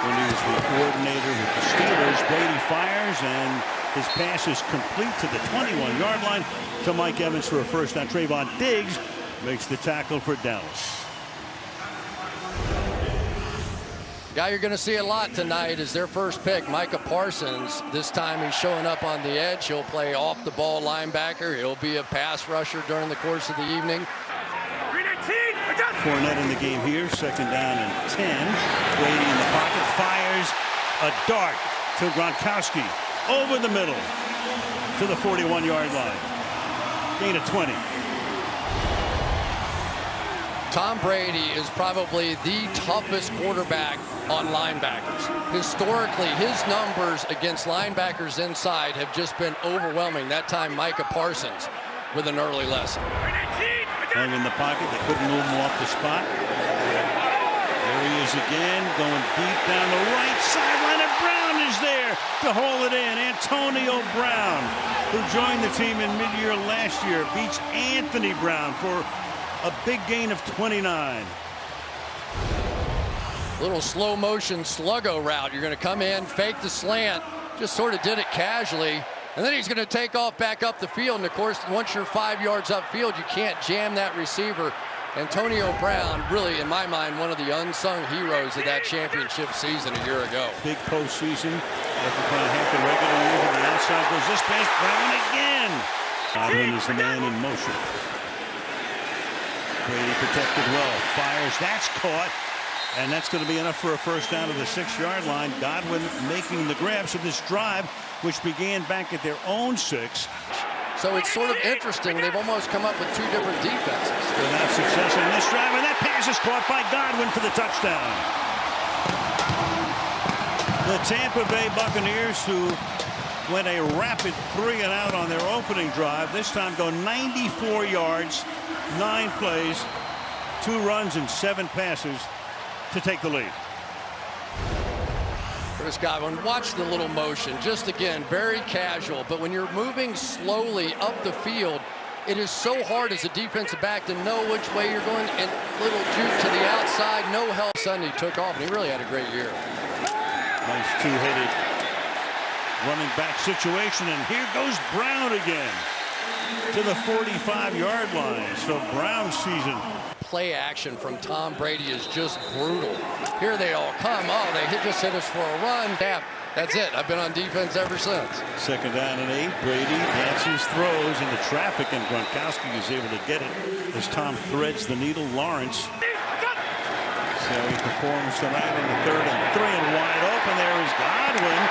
when he was the coordinator with the Steelers. Brady fires, and his pass is complete to the 21-yard line to Mike Evans for a first down. Trayvon Diggs makes the tackle for Dallas. Guy you're going to see a lot tonight is their first pick, Micah Parsons. This time he's showing up on the edge. He'll play off the ball linebacker. He'll be a pass rusher during the course of the evening. Fournette in the game here, second down and 10. Brady in the pocket, fires a dart to Gronkowski over the middle to the 41-yard line. Gain of 20. Tom Brady is probably the toughest quarterback on linebackers. Historically, his numbers against linebackers inside have just been overwhelming. That time, Micah Parsons with an early lesson. Hung in the pocket. They couldn't move him off the spot. There he is again, going deep down the right sideline, and Brown is there to hold it in. Antonio Brown, who joined the team in mid-year last year, beats Anthony Brown for a big gain of 29. Little slow motion sluggo route. You're going to come in, fake the slant, just sort of did it casually. And then he's going to take off back up the field. And, of course, once you're 5 yards upfield, you can't jam that receiver. Antonio Brown, really, in my mind, one of the unsung heroes of that championship season a year ago. Big postseason. After playing half the regular year, to the outside goes this pass. Brown again. Godwin is the man in motion. Brady protected well. Fires. That's caught. And that's going to be enough for a first down to the 6-yard line. Godwin making the grab. So this drive, which began back at their own 6. So it's sort of interesting. They've almost come up with two different defenses. They've had success in this drive, and that pass is caught by Godwin for the touchdown. The Tampa Bay Buccaneers, who went a rapid 3-and-out on their opening drive, this time go 94 yards, 9 plays, 2 runs, and 7 passes to take the lead. Chris Godwin, watch the little motion. Just again, very casual. But when you're moving slowly up the field, it is so hard as a defensive back to know which way you're going. And little juke to the outside, no help. Sunday took off, and he really had a great year. Nice two-headed running back situation, and here goes Brown again to the 45-yard line. So Brown's season. Play action from Tom Brady is just brutal. Here they all come. Oh, they just hit us for a run. Damn, that's it. I've been on defense ever since. Second down and 8. Brady dances, throws into traffic, and Gronkowski is able to get it as Tom threads the needle. Lawrence. So he performs tonight in the 3rd and 3, and wide open there is Godwin.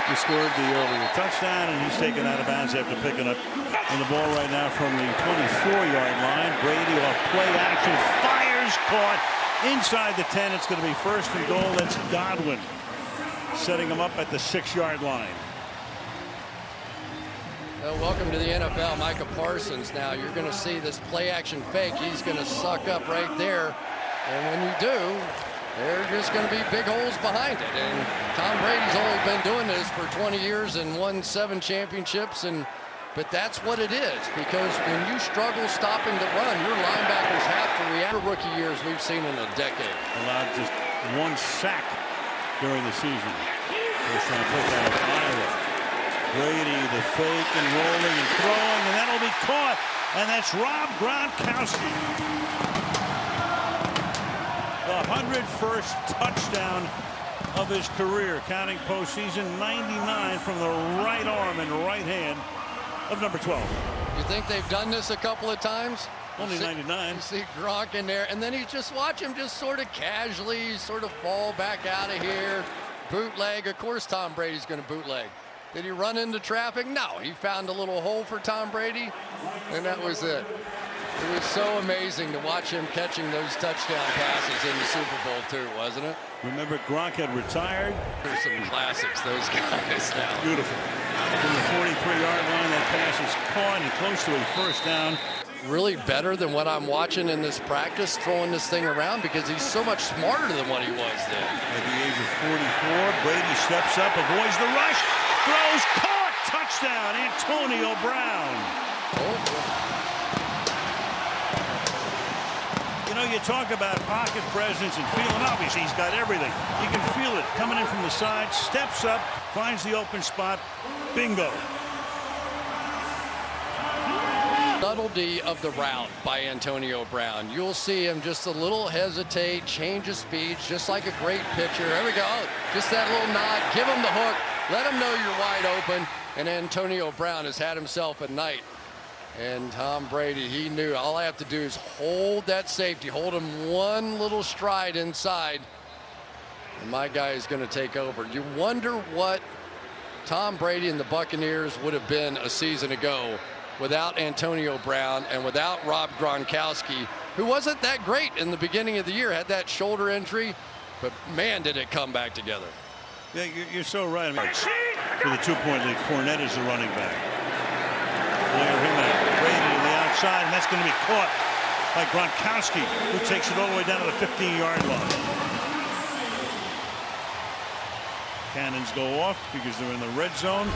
He scored the earlier touchdown, and he's taken out of bounds after picking up on the ball right now from the 24-yard line. Brady off play action, fires, caught inside the 10. It's going to be first and goal. That's Godwin setting him up at the 6-yard line. Well, welcome to the NFL, Micah Parsons. Now you're going to see this play action fake. He's going to suck up right there. And when you do, there are just going to be big holes behind it. And Tom Brady's only been doing this for 20 years and won 7 championships. But that's what it is, because when you struggle stopping the run, your linebackers have to react. Rookie years we've seen in a decade. Allowed just 1 sack during the season. First round pick out of Iowa. Brady, the fake and rolling and throwing, and that'll be caught. And that's Rob Gronkowski. The 101st touchdown of his career, counting postseason. 99 from the right arm and right hand of number 12. You think they've done this a couple of times? Only 99. You see Gronk in there, and then you just watch him just sort of casually sort of fall back out of here. Bootleg. Of course Tom Brady's going to bootleg. Did he run into traffic? No. He found a little hole for Tom Brady, and that was it. It was so amazing to watch him catching those touchdown passes in the Super Bowl, too, wasn't it? Remember, Gronk had retired. There's some classics, those guys now. Beautiful. From the 43-yard line, that pass is caught and close to a first down. Really better than what I'm watching in this practice, throwing this thing around, because he's so much smarter than what he was then. At the age of 44, Brady steps up, avoids the rush, throws, caught, touchdown, Antonio Brown. You know, you talk about pocket presence and feeling. Obviously, he's got everything. You can feel it coming in from the side, steps up, finds the open spot. Bingo. Subtlety of the route by Antonio Brown. You'll see him just a little hesitate, change of speeds, just like a great pitcher. There we go. Just that little nod. Give him the hook. Let him know you're wide open. And Antonio Brown has had himself a night. And Tom Brady, he knew all I have to do is hold that safety, hold him one little stride inside, and my guy is going to take over. You wonder what Tom Brady and the Buccaneers would have been a season ago without Antonio Brown and without Rob Gronkowski, who wasn't that great in the beginning of the year, had that shoulder injury, but man, did it come back together. Yeah, you're so right. With a 2-point lead, Fournette is the running back. Flare him out. Brady to the outside, and that's going to be caught by Gronkowski, who takes it all the way down to the 15-yard line. Cannons go off because they're in the red zone.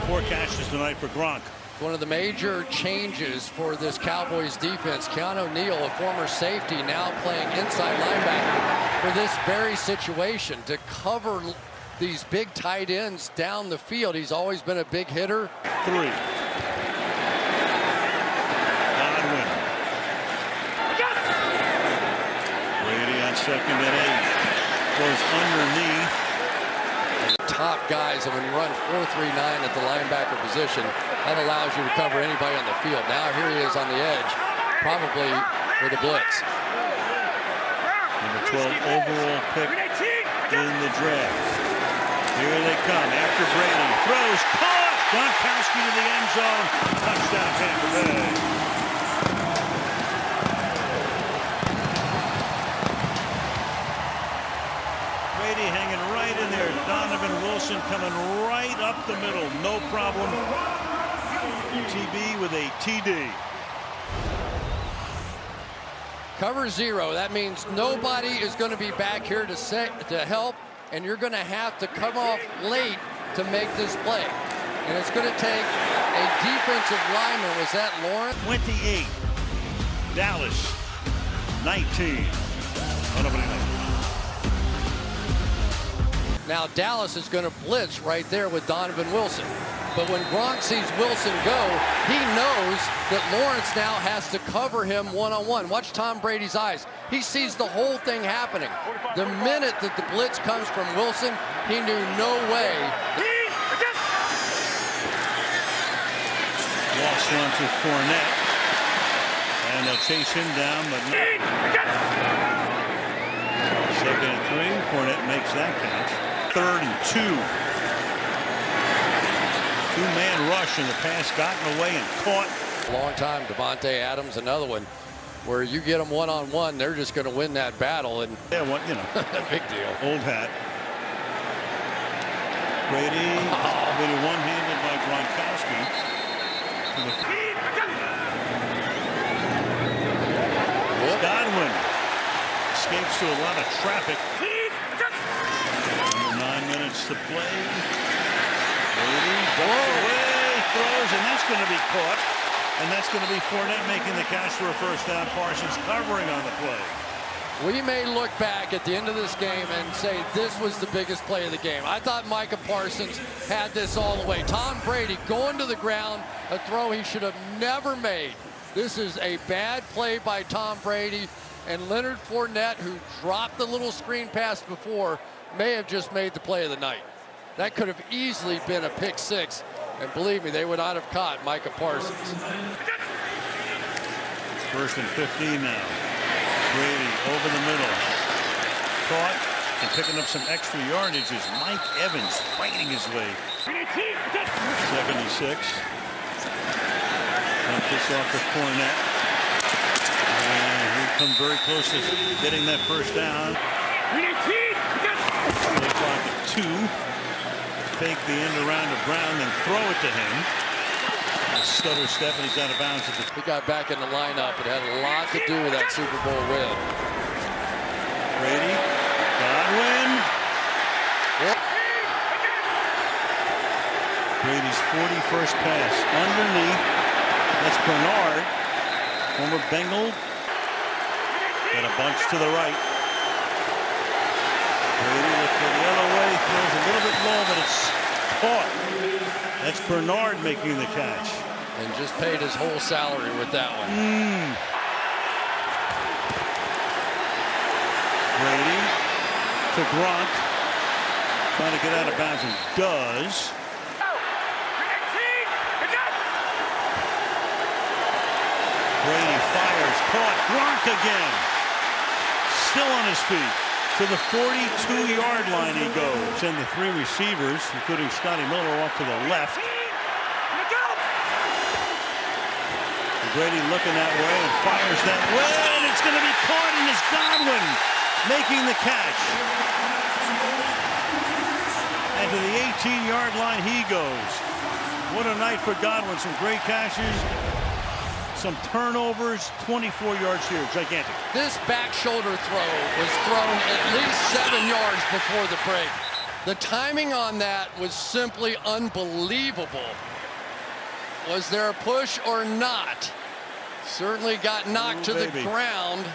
4 catches tonight for Gronk. One of the major changes for this Cowboys defense, Keanu Neal, a former safety, now playing inside linebacker for this very situation to cover these big tight ends down the field. He's always been a big hitter. 3. Brady on 2nd and 8. Goes underneath. Top guys, and when you run 4-3-9 at the linebacker position, that allows you to cover anybody on the field. Now here he is on the edge, probably with a blitz. Number 12 overall pick in the draft. Here they come after Brady. Throws, caught! Gronkowski to the end zone. Touchdown, Tampa Bay. Brady hanging right in there. Donovan Wilson coming right up the middle. No problem. TB with a TD. Cover 0. That means nobody is going to be back here to help, and you're going to have to come off late to make this play. And it's going to take a defensive lineman. Was that Lawrence? 28. Dallas 19. Oh, nobody knows. Now Dallas is going to blitz right there with Donovan Wilson. But when Gronk sees Wilson go, he knows that Lawrence now has to cover him one-on-one. Watch Tom Brady's eyes. He sees the whole thing happening. The minute that the blitz comes from Wilson, he knew no way. Lost one to Fournette. And they'll chase him down, but 2nd and 3. Fournette makes that catch. 3rd and 2. 2-man rush, and the pass gotten away and caught. A long time, Devontae Adams, another one where you get them one-on-one, they're just going to win that battle. And yeah, well, you know, big deal. Old hat. Brady, Brady one-handed by Gronkowski. Godwin escapes to a lot of traffic. 9 minutes to play. Brady ducks away, throws, and that's going to be caught. And that's going to be Fournette making the catch for a first down. Parsons covering on the play. We may look back at the end of this game and say this was the biggest play of the game. I thought Micah Parsons had this all the way. Tom Brady going to the ground, a throw he should have never made. This is a bad play by Tom Brady, and Leonard Fournette, who dropped the little screen pass before, may have just made the play of the night. That could have easily been a pick 6, and believe me, they would not have caught Micah Parsons. 1st and 15 now. Brady over the middle. Caught and picking up some extra yardage is Mike Evans fighting his way. 76. Dump this off to Fournette. And he come very close to getting that first down. Play clock at 2. Fake the end around to Brown, then throw it to him. A stutter step, and he's out of bounds. He got back in the lineup. It had a lot to do with that Super Bowl win. Brady, Godwin. Yep. Brady's 41st pass underneath. That's Bernard, former Bengal. Got a bunch to the right. Brady looks the other way. That's Bernard making the catch. And just paid his whole salary with that one. Brady to Gronk. Trying to get out of bounds and does. Brady fires, caught. Gronk again. Still on his feet. To the 42-yard line he goes. And the three receivers, including Scotty Miller, off to the left. And Brady looking that way and fires that way. And it's going to be caught, and it's Godwin making the catch. And to the 18-yard line he goes. What a night for Godwin. Some great catches. Some turnovers, 24 yards here, gigantic. This back shoulder throw was thrown at least 7 yards before the break. The timing on that was simply unbelievable. Was there a push or not? Certainly got knocked to the ground.